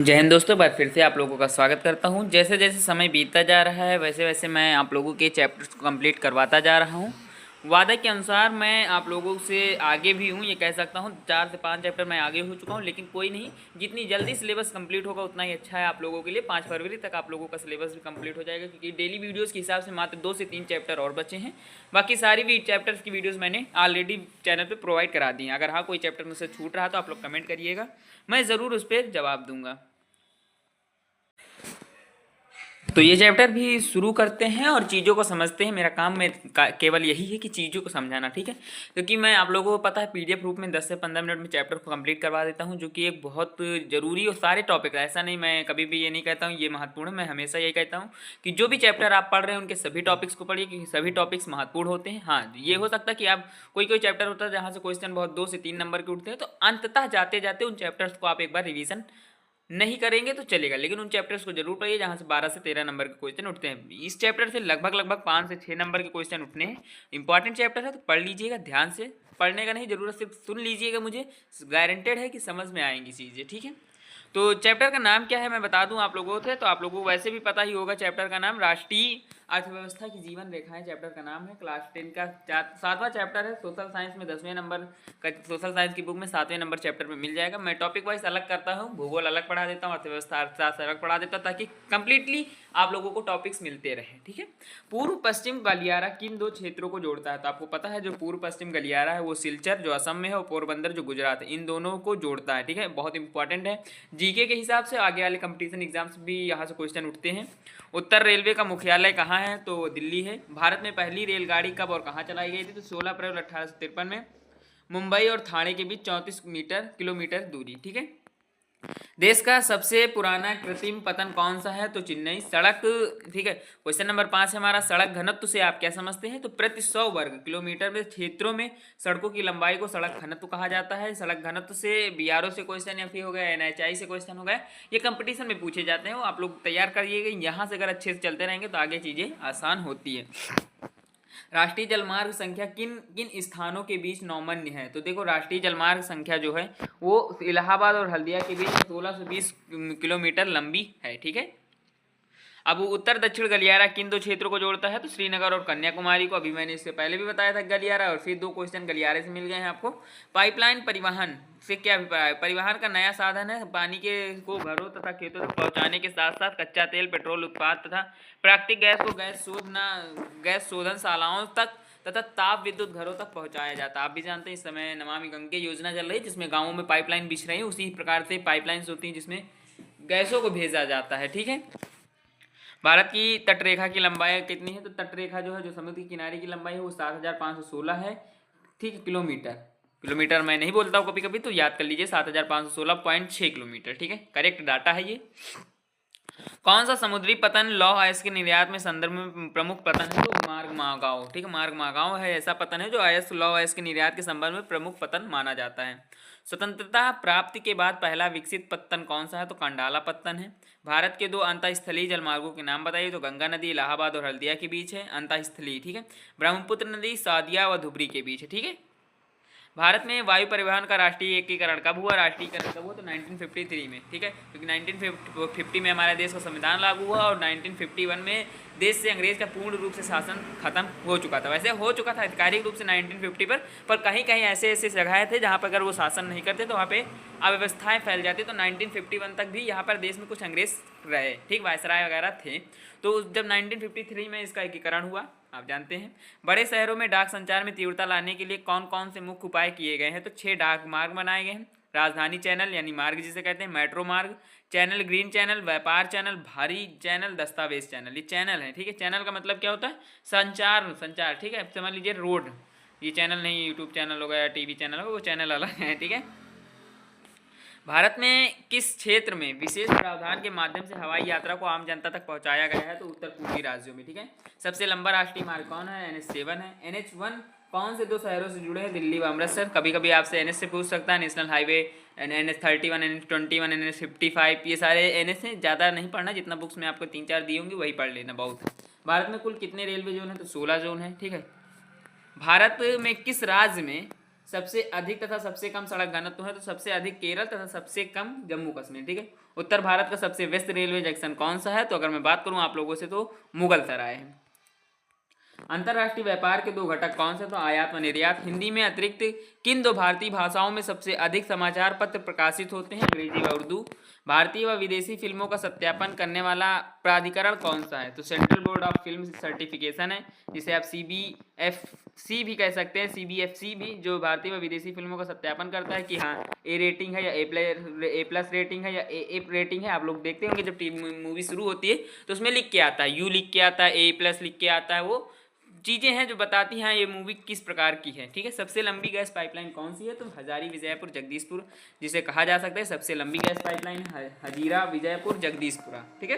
जय हिंद दोस्तों, बार फिर से आप लोगों का स्वागत करता हूं। जैसे जैसे समय बीतता जा रहा है वैसे वैसे मैं आप लोगों के चैप्टर्स को कंप्लीट करवाता जा रहा हूं। वादा के अनुसार मैं आप लोगों से आगे भी हूं, ये कह सकता हूं 4 से 5 चैप्टर मैं आगे हो चुका हूं, लेकिन कोई नहीं, जितनी जल्दी सिलेबस कंप्लीट होगा उतना ही अच्छा है आप लोगों के लिए। 5 फरवरी तक आप लोगों का सिलेबस भी कंप्लीट हो जाएगा, क्योंकि डेली वीडियोज़ के हिसाब से मात्र 2 से 3 चैप्टर और बचे हैं। बाकी सारी भी चैप्टर्स की वीडियोज़ मैंने ऑलरेडी चैनल पर प्रोवाइड करा दी हैं। अगर हाँ कोई चैप्टर मुझसे छूट रहा तो आप लोग कमेंट करिएगा, मैं ज़रूर उस पर जवाब दूंगा। तो ये चैप्टर भी शुरू करते हैं और चीज़ों को समझते हैं। मेरा काम में केवल यही है कि चीज़ों को समझाना, ठीक है। क्योंकि मैं आप लोगों को पता है पीडीएफ रूप में 10 से 15 मिनट में चैप्टर को कंप्लीट करवा देता हूं, जो कि एक बहुत ज़रूरी और सारे टॉपिक है। ऐसा नहीं, मैं कभी भी ये नहीं कहता हूँ ये महत्वपूर्ण है, मैं हमेशा ये कहता हूँ कि जो भी चैप्टर आप पढ़ रहे हैं उनके सभी टॉपिक्स को पढ़िए, क्योंकि सभी टॉपिक्स महत्वपूर्ण होते हैं। हाँ, ये हो सकता है कि आप कोई कोई चैप्टर होता है जहाँ से क्वेश्चन बहुत 2 से 3 नंबर के उठते हैं, तो अंततः जाते जाते उन चैप्टर्स को आप एक बार रिविजन नहीं करेंगे तो चलेगा, लेकिन उन चैप्टर्स को जरूर पढ़िए जहाँ से 12 से 13 नंबर के क्वेश्चन उठते हैं। इस चैप्टर से लगभग लगभग 5 से 6 नंबर के क्वेश्चन उठने हैं। इंपॉर्टेंट चैप्टर है तो पढ़ लीजिएगा ध्यान से। पढ़ने का नहीं, जरूरत सिर्फ सुन लीजिएगा, मुझे गारंटेड है कि समझ में आएंगी चीज़ें, ठीक है। तो चैप्टर का नाम क्या है मैं बता दूं आप लोगों से, तो आप लोगों को वैसे भी पता ही होगा। चैप्टर का नाम राष्ट्रीय अर्थव्यवस्था की जीवन रेखाएं चैप्टर का नाम है। क्लास 10 का 7वां चैप्टर है। सोशल साइंस में 10वें नंबर का, सोशल साइंस की बुक में 7वें नंबर चैप्टर में मिल जाएगा। मैं टॉपिक वाइज अलग करता हूँ, भूगोल अलग पढ़ा देता हूँ, अर्थव्यवस्था अर्थशास्त्र अलग पढ़ा देता हूँ, ताकि कंप्लीटली आप लोगों को टॉपिक्स मिलते रहे, ठीक है। पूर्व पश्चिम गलियारा किन 2 क्षेत्रों को जोड़ता है? तो आपको पता है जो पूर्व पश्चिम गलियारा है वो सिलचर जो असम में है और पोरबंदर जो गुजरात है, इन दोनों को जोड़ता है, ठीक है। बहुत इंपॉर्टेंट है जीके के हिसाब से। आगे वाले कंपटीशन एग्जाम्स भी यहाँ से क्वेश्चन उठते हैं। उत्तर रेलवे का मुख्यालय कहाँ है? तो दिल्ली है। भारत में पहली रेलगाड़ी कब और कहाँ चलाई गई थी? तो 16 अप्रैल 1853 में मुंबई और थाने के बीच 34 किलोमीटर दूरी, ठीक है। देश का सबसे पुराना कृत्रिम पतन कौन सा है? तो चेन्नई। सड़क, ठीक है। क्वेश्चन नंबर 5 है हमारा, सड़क घनत्व से आप क्या समझते हैं? तो प्रति 100 वर्ग किलोमीटर में क्षेत्रों में सड़कों की लंबाई को सड़क घनत्व कहा जाता है। सड़क घनत्व से बीआरओ से क्वेश्चन या फिर हो गया एनएचआई से क्वेश्चन हो गया, ये कंपटीशन में पूछे जाते हैं, वो आप लोग तैयार करिएगा। यहाँ से अगर अच्छे से चलते रहेंगे तो आगे चीज़ें आसान होती है। राष्ट्रीय जलमार्ग संख्या किन किन स्थानों के बीच नौमन्य है? तो देखो राष्ट्रीय जलमार्ग संख्या जो है वो इलाहाबाद और हल्दिया के बीच 1620 किलोमीटर लंबी है, ठीक है। अब उत्तर दक्षिण गलियारा किन 2 क्षेत्रों को जोड़ता है? तो श्रीनगर और कन्याकुमारी को। अभी मैंने इससे पहले भी बताया था गलियारा, और फिर 2 क्वेश्चन गलियारे से मिल गए हैं आपको। पाइपलाइन परिवहन से क्या अभिप्राय है? परिवहन का नया साधन है, पानी के को घरों तथा खेतों तक पहुंचाने के साथ साथ कच्चा तेल, पेट्रोल उत्पाद तथा प्राकृतिक गैस को गैस शोधनशालाओं तक तथा ताप विद्युत घरों तक पहुंचाया जाता है। आप भी जानते हैं इस समय नमामि गंगे योजना चल रही है, जिसमें गाँवों में पाइपलाइन बिछ रही है। उसी प्रकार से पाइपलाइंस होती हैं जिसमें गैसों को भेजा जाता है, ठीक है। भारत की तटरेखा की लंबाई कितनी है? तो तटरेखा जो है, जो समुद्र के किनारे की लंबाई है वो 7516 है, ठीक है। किलोमीटर, किलोमीटर मैं नहीं बोलता हूँ कभी कभी, तो याद कर लीजिए 7516.6 किलोमीटर, ठीक है। करेक्ट डाटा है ये। कौन सा समुद्री पतन लौह अयस्क के निर्यात में संदर्भ में प्रमुख पतन है? तो मार्ग मागाओ, ठीक है। मार्ग मागाओ है ऐसा पतन है जो लौह अयस्क के निर्यात के संबंध में प्रमुख पतन माना जाता है। स्वतंत्रता प्राप्ति के बाद पहला विकसित पत्तन कौन सा है? तो कंडाला पत्तन है। भारत के 2 अंतःस्थलीय जलमार्गों के नाम बताइए। तो गंगा नदी इलाहाबाद और हल्दिया के बीच है, अंतःस्थलीय, ठीक है। ब्रह्मपुत्र नदी सादिया व धुबरी के बीच है, ठीक है। भारत में वायु परिवहन का राष्ट्रीय एकीकरण कब हुआ? राष्ट्रीयकरण कब हुआ? तो 1953 में, ठीक है। क्योंकि 1950 में हमारे देश का संविधान लागू हुआ और 1951 में देश से अंग्रेज का पूर्ण रूप से शासन खत्म हो चुका था। वैसे हो चुका था आधिकारिक रूप से 1950 पर कहीं कहीं ऐसे ऐसे जगह थे जहाँ पर अगर वो शासन नहीं करते तो वहाँ पे अव्यवस्थाएं फैल जाती। तो 1951 तक भी यहाँ पर देश में कुछ अंग्रेज रहे, ठीक, वायसराय वगैरह थे। तो जब 1953 में इसका एकीकरण हुआ, आप जानते हैं। बड़े शहरों में डाक संचार में तीव्रता लाने के लिए कौन कौन से मुख्य उपाय किए गए हैं? तो 6 डाक मार्ग बनाए गए हैं। राजधानी चैनल यानी मार्ग जिसे कहते हैं, मेट्रो मार्ग, चैनल, ग्रीन चैनल, व्यापार चैनल, भारी चैनल, दस्तावेज चैनल, ये चैनल है, ठीक है। चैनल का मतलब क्या होता है? संचार, ठीक है। समझ लीजिए रोड, ये चैनल नहीं, यूट्यूब चैनल होगा या टीवी चैनल होगा, वो चैनल अलग है, ठीक है। भारत में किस क्षेत्र में विशेष प्रावधान के माध्यम से हवाई यात्रा को आम जनता तक पहुंचाया गया है? तो उत्तर पूर्वी राज्यों में, ठीक है। सबसे लंबा राष्ट्रीय मार्ग कौन है? NH7 है। NH1 कौन से 2 शहरों से जुड़े हैं? दिल्ली व अमृतसर। कभी कभी आपसे NH से पूछ सकता है, national highway, NH31, NH21, NH55, ये सारे NH हैं। ज़्यादा नहीं पढ़ना, जितना बुक्स में आपको 3-4 दी होंगी वही पढ़ लेना, बहुत है। भारत में कुल कितने रेलवे जोन है? तो 16 जोन है, ठीक है। भारत में किस राज्य में सबसे अधिक तथा सबसे कम सड़क घनत्व है तो सबसे अधिक केरल तथा सबसे कम जम्मू कश्मीर, ठीक है। उत्तर भारत का सबसे व्यस्त रेलवे जंक्शन कौन सा है, तो अगर मैं बात करूं आप लोगों से तो मुगल सराय है। अंतर्राष्ट्रीय व्यापार के दो घटक कौन से, तो आयात व निर्यात। हिंदी में अतिरिक्त किन दो भारतीय भाषाओं में सबसे अधिक समाचार पत्र प्रकाशित होते हैं, अंग्रेजी व उर्दू। भारतीय व विदेशी फिल्मों का सत्यापन करने वाला प्राधिकरण कौन सा है, तो central board of film certification है, जिसे आप CBFC भी कह सकते हैं, CBFC भी, जो भारतीय व विदेशी फिल्मों का सत्यापन करता है कि हाँ ए रेटिंग है या A+ रेटिंग है या AA रेटिंग है। आप लोग देखते होंगे जब मूवी शुरू होती है तो उसमें लिख के आता है, U लिख के आता है, A+ लिख के आता है, वो चीज़ें हैं जो बताती हैं ये मूवी किस प्रकार की है, ठीक है। सबसे लंबी गैस पाइपलाइन कौन सी है, तो हजारी विजयपुर जगदीशपुर, जिसे कहा जा सकता है सबसे लंबी गैस पाइपलाइन हजीरा विजयपुर जगदीशपुरा, ठीक है।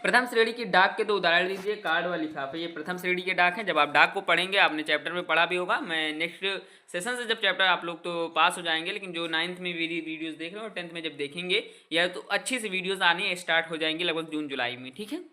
प्रथम श्रेणी की डाक के दो उदाहरण दीजिए, कार्ड व लिफाफे। ये प्रथम श्रेणी के डाक हैं। जब आप डाक को पढ़ेंगे, आपने चैप्टर में पढ़ा भी होगा, मैं नेक्स्ट सेशन से जब चैप्टर आप लोग तो पास हो जाएंगे, लेकिन जो 9th में वीडियोस देख रहे हो और 10th में जब देखेंगे या तो अच्छी से वीडियोस आनी स्टार्ट हो जाएंगी लगभग जून जुलाई में, ठीक है।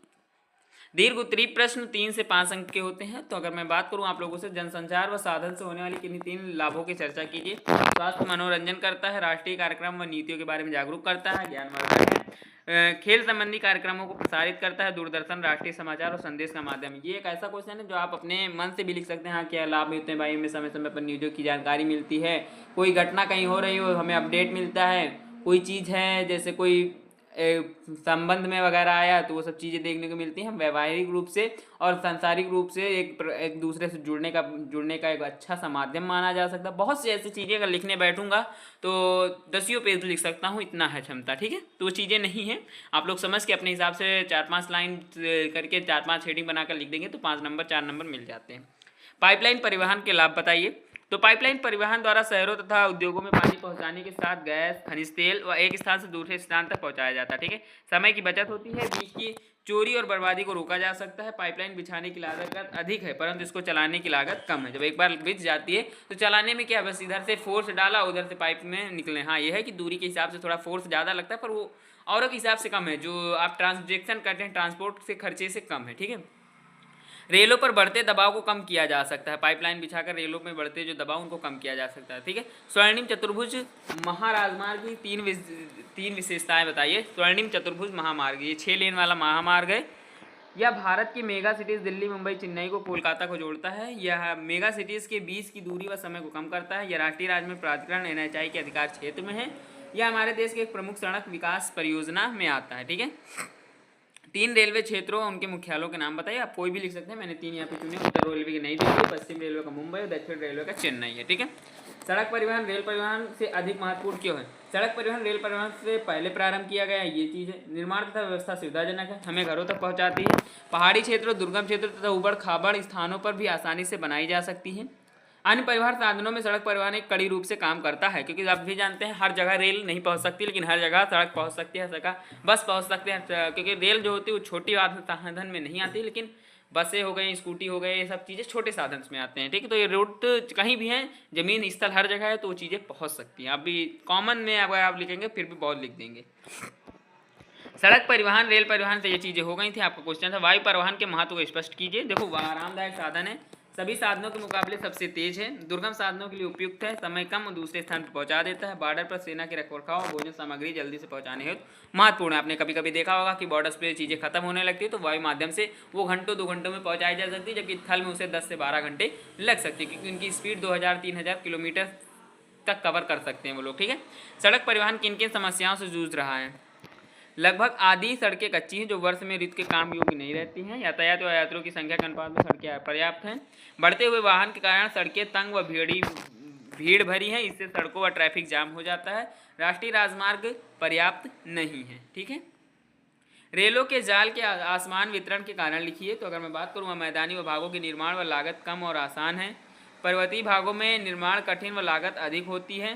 दीर्घ उत्तरी प्रश्न 3 से 5 अंक के होते हैं। तो अगर मैं बात करूं आप लोगों से, जनसंचार व साधन से होने वाली किन्हीं 3 लाभों की चर्चा कीजिए। स्वास्थ्य मनोरंजन करता है, राष्ट्रीय कार्यक्रम व नीतियों के बारे में जागरूक करता है, ज्ञानवर्धक है, खेल संबंधी कार्यक्रमों को प्रसारित करता है, दूरदर्शन राष्ट्रीय समाचार और संदेश का माध्यम। ये एक ऐसा क्वेश्चन है जो आप अपने मन से भी लिख सकते हैं, हाँ क्या लाभ होते हैं भाई, हमें समय समय पर न्यूज़ों की जानकारी मिलती है, कोई घटना कहीं हो रही हो हमें अपडेट मिलता है, कोई चीज़ है जैसे कोई संबंध में वगैरह आया तो वो सब चीज़ें देखने को मिलती हैं। व्यावहारिक रूप से और सांसारिक रूप से एक दूसरे से जुड़ने का एक अच्छा सा माध्यम माना जा सकता है। बहुत सी ऐसी चीज़ें अगर लिखने बैठूंगा तो 10 पेज लिख सकता हूँ, इतना है क्षमता, ठीक है। तो वो चीज़ें नहीं है, आप लोग समझ के अपने हिसाब से 4-5 लाइन करके 4-5 हेडिंग बनाकर लिख देंगे तो 5 नंबर 4 नंबर मिल जाते हैं। पाइपलाइन परिवहन के लाभ बताइए। तो पाइपलाइन परिवहन द्वारा शहरों तथा उद्योगों में पानी पहुंचाने के साथ गैस, खनिज तेल व एक स्थान से दूसरे स्थान तक पहुंचाया जाता है, ठीक है। समय की बचत होती है, बीज की चोरी और बर्बादी को रोका जा सकता है। पाइपलाइन बिछाने की लागत अधिक है परंतु इसको चलाने की लागत कम है। जब एक बार बिछ जाती है तो चलाने में क्या, बस इधर से फोर्स डाला उधर से पाइप में निकले। हाँ ये है कि दूरी के हिसाब से थोड़ा फोर्स ज़्यादा लगता है पर वो औरों के हिसाब से कम है, जो आप ट्रांसजेक्शन करते हैं ट्रांसपोर्ट से खर्चे से कम है, ठीक है। रेलों पर बढ़ते दबाव को कम किया जा सकता है, पाइपलाइन बिछाकर रेलों में बढ़ते जो दबाव उनको कम किया जा सकता है, ठीक है। स्वर्णिम चतुर्भुज महाराजमार्ग की तीन विशेषताएं बताइए। स्वर्णिम चतुर्भुज महामार्ग, ये 6 लेन वाला महामार्ग है। यह भारत की मेगा सिटीज़ दिल्ली, मुंबई, चेन्नई को कोलकाता को जोड़ता है। यह मेगा सिटीज़ के बीच की दूरी व समय को कम करता है। यह राष्ट्रीय राजमार्ग प्राधिकरण NHAI के अधिकार क्षेत्र में है। यह हमारे देश के एक प्रमुख सड़क विकास परियोजना में आता है, ठीक है। 3 रेलवे क्षेत्रों और उनके मुख्यालयों के नाम बताइए। आप कोई भी लिख सकते हैं, मैंने 3 यहाँ पे चुने। उत्तर रेलवे की नई दिल्ली, पश्चिम रेलवे का मुंबई और दक्षिण रेलवे का चेन्नई है, ठीक है। सड़क परिवहन रेल परिवहन से अधिक महत्वपूर्ण क्यों है? सड़क परिवहन रेल परिवहन से पहले प्रारंभ किया गया ये चीज़ है। निर्माण तथा व्यवस्था सुविधाजनक है, हमें घरों तक पहुँचाती है। पहाड़ी क्षेत्रों, दुर्गम क्षेत्रों तथा उबड़ खाबड़ स्थानों पर भी आसानी से बनाई जा सकती है। अन्य परिवहन साधनों में सड़क परिवहन एक कड़ी रूप से काम करता है, क्योंकि आप भी जानते हैं हर जगह रेल नहीं पहुंच सकती, लेकिन हर जगह सड़क पहुंच सकती है, हर जगह बस पहुंच सकते हैं। क्योंकि रेल जो होती है वो छोटी साधन में नहीं आती, लेकिन बसें हो गई, स्कूटी हो गई, ये सब चीज़ें छोटे साधन में आते हैं, ठीक है। तो ये रूट कहीं भी हैं, जमीन स्थल हर जगह है, तो वो चीज़ें पहुँच सकती हैं। अभी कॉमन में अगर आप लिखेंगे फिर भी बहुत लिख देंगे। सड़क परिवहन रेल परिवहन से ये चीज़ें हो गई थी। आपका क्वेश्चन था वायु परिवहन के महत्व को स्पष्ट कीजिए। देखो, आरामदायक साधन है, सभी साधनों के मुकाबले सबसे तेज है, दुर्गम साधनों के लिए उपयुक्त है, समय कम और दूसरे स्थान पर पहुंचा देता है, बॉर्डर पर सेना के रखरखाव और भोजन सामग्री जल्दी से पहुंचाने हेतु महत्वपूर्ण है। आपने कभी कभी देखा होगा कि बॉर्डर्स पे चीज़ें खत्म होने लगती है तो वायु माध्यम से वो घंटों 2 घंटों में पहुँचाई जा सकती है, जबकि थल में उसे 10 से 12 घंटे लग सकती है, क्योंकि उनकी स्पीड 2000-3000 किलोमीटर तक कवर कर सकते हैं वो लोग, ठीक है। सड़क परिवहन किन किन समस्याओं से जूझ रहा है? लगभग आधी सड़कें कच्ची हैं जो वर्ष में ऋतु के काम योग्य नहीं रहती हैं। यातायात व यात्रियों की संख्या के अनुपात में सड़कें अपर्याप्त हैं। बढ़ते हुए वाहन के कारण सड़कें तंग व भीड़ भरी हैं, इससे सड़कों व ट्रैफिक जाम हो जाता है। राष्ट्रीय राजमार्ग पर्याप्त नहीं है, ठीक है। रेलों के जाल के आसमान वितरण के कारण लिखिए। तो अगर मैं बात करूँ, मैदानी भागों के निर्माण व लागत कम और आसान है, पर्वतीय भागों में निर्माण कठिन व लागत अधिक होती है,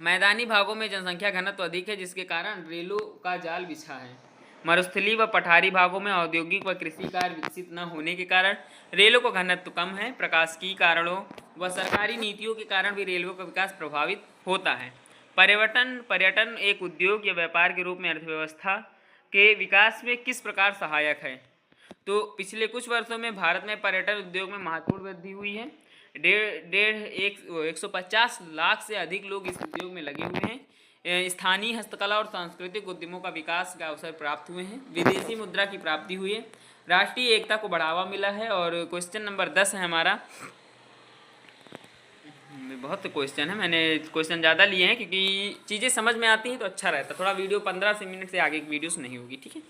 मैदानी भागों में जनसंख्या घनत्व अधिक है जिसके कारण रेलों का जाल बिछा है, मरुस्थलीय व पठारी भागों में औद्योगिक व कृषि कार्य विकसित न होने के कारण रेलों का घनत्व कम है, प्रकाशिकी कारणों व सरकारी नीतियों के कारण भी रेलवे का विकास प्रभावित होता है। पर्यटन एक उद्योग या व्यापार के रूप में अर्थव्यवस्था के विकास में किस प्रकार सहायक है? तो पिछले कुछ वर्षों में भारत में पर्यटन उद्योग में महत्वपूर्ण वृद्धि हुई है। 150 लाख से अधिक लोग इस उद्योग में लगे हुए हैं। स्थानीय हस्तकला और सांस्कृतिक उद्यमों का विकास का अवसर प्राप्त हुए हैं। विदेशी मुद्रा की प्राप्ति हुई है। राष्ट्रीय एकता को बढ़ावा मिला है। और क्वेश्चन नंबर 10 है हमारा। बहुत क्वेश्चन है, मैंने क्वेश्चन ज़्यादा लिए हैं क्योंकि चीज़ें समझ में आती हैं तो अच्छा रहता है। थोड़ा वीडियो 15 मिनट से आगे की वीडियोस नहीं होगी, ठीक है।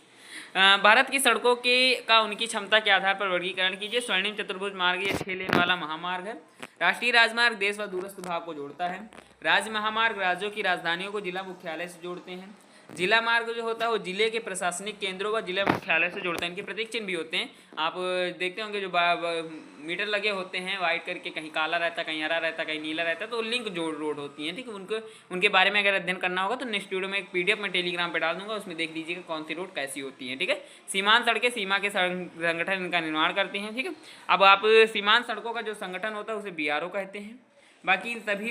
भारत की सड़कों के का उनकी क्षमता के आधार पर वर्गीकरण कीजिए। स्वर्णिम चतुर्भुज मार्ग ये 6 लेन वाला महामार्ग है। राष्ट्रीय राजमार्ग देश व दूरस्थ भाग को जोड़ता है। राज्य महामार्ग राज्यों की राजधानियों को जिला मुख्यालय से जोड़ते हैं। जिला मार्ग जो होता है वो जिले के प्रशासनिक केंद्रों व जिला मुख्यालय से जोड़ते हैं। इनके प्रतीक चिन्ह भी होते हैं, आप देखते होंगे जो मीटर लगे होते हैं वाइट करके, कहीं काला रहता है, कहीं हरा रहता है, कहीं नीला रहता है, तो लिंक जोड़ रोड होती है, ठीक है। उनके बारे में अगर अध्ययन करना होगा तो नेक्स्ट वीडियो में एक PDF में टेलीग्राम पे डाल दूंगा, उसमें देख लीजिएगा कौन सी रोड कैसी होती है, ठीक है। सीमांत सड़कें सीमा के संगठन इनका निर्माण करते हैं, ठीक है। अब आप सीमांत सड़कों का जो संगठन होता है उसे BRO कहते हैं। बाकी इन सभी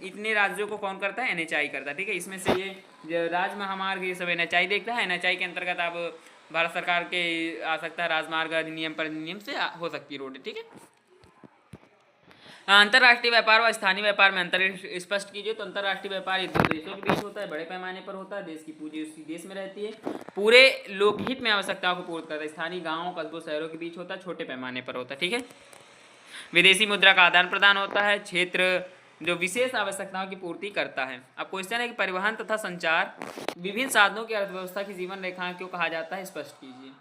इतने राज्यों को कौन करता है? NHI करता है, ठीक है। इसमें से ये राज्य महामार्ग ये सब NHI देखता है। NHI के अंतर्गत आप भारत सरकार के आ सकता है राजमार्ग अधिनियम पर अधिनियम से हो सकती है रोड, ठीक है। अंतर्राष्ट्रीय व्यापार व स्थानीय व्यापार में अंतर स्पष्ट कीजिए। तो अंतर्राष्ट्रीय व्यापार ये दो देशों के बीच होता है, बड़े पैमाने पर होता है, देश की पूंजी उसी देश में रहती है, पूरे लोकहित में आवश्यकताओं को पूर्ण करता है। स्थानीय गाँवों कस्बों शहरों के बीच होता है, छोटे पैमाने पर होता है, ठीक है। विदेशी मुद्रा का आदान प्रदान होता है, क्षेत्र जो विशेष आवश्यकताओं की पूर्ति करता है। अब क्वेश्चन है कि परिवहन तथा संचार विभिन्न साधनों की अर्थव्यवस्था की जीवन रेखाएं क्यों कहा जाता है? स्पष्ट कीजिए।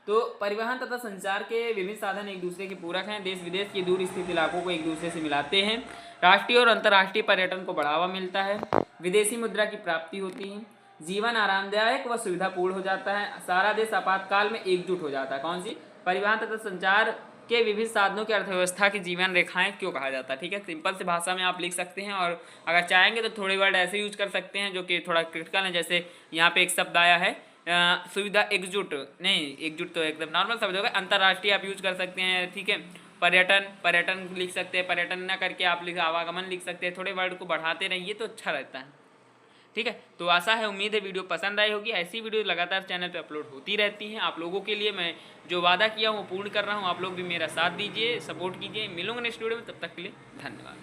तो परिवहन तथा संचार के विभिन्न साधन एक दूसरे के पूरक हैं, देश विदेश के दूर स्थित इलाकों को एक दूसरे से मिलाते हैं, राष्ट्रीय और अंतर्राष्ट्रीय पर्यटन को बढ़ावा मिलता है, विदेशी मुद्रा की प्राप्ति होती है, जीवन आरामदायक व सुविधापूर्ण हो जाता है, सारा देश आपातकाल में एकजुट हो जाता है। कौन सी? परिवहन तथा संचार के विभिन्न साधनों की अर्थव्यवस्था की जीवन रेखाएं क्यों कहा जाता है, ठीक है। सिंपल से भाषा में आप लिख सकते हैं, और अगर चाहेंगे तो थोड़े वर्ड ऐसे यूज कर सकते हैं जो कि थोड़ा क्रिटिकल है। जैसे यहाँ पे एक शब्द आया है सुविधा एकजुट, नहीं एकजुट तो एकदम नॉर्मल शब्द होगा, अंतर्राष्ट्रीय आप यूज कर सकते हैं, ठीक है। पर्यटन लिख सकते हैं, पर्यटन न करके आप आवागमन लिख सकते हैं। थोड़े वर्ड को बढ़ाते रहिए तो अच्छा रहता है, ठीक है। तो आशा है, उम्मीद है वीडियो पसंद आई होगी। ऐसी वीडियो लगातार चैनल पे अपलोड होती रहती हैं। आप लोगों के लिए मैं जो वादा किया हूँ वो पूर्ण कर रहा हूँ। आप लोग भी मेरा साथ दीजिए, सपोर्ट कीजिए। मिलूंगा नेक्स्ट वीडियो में, तब तक के लिए धन्यवाद।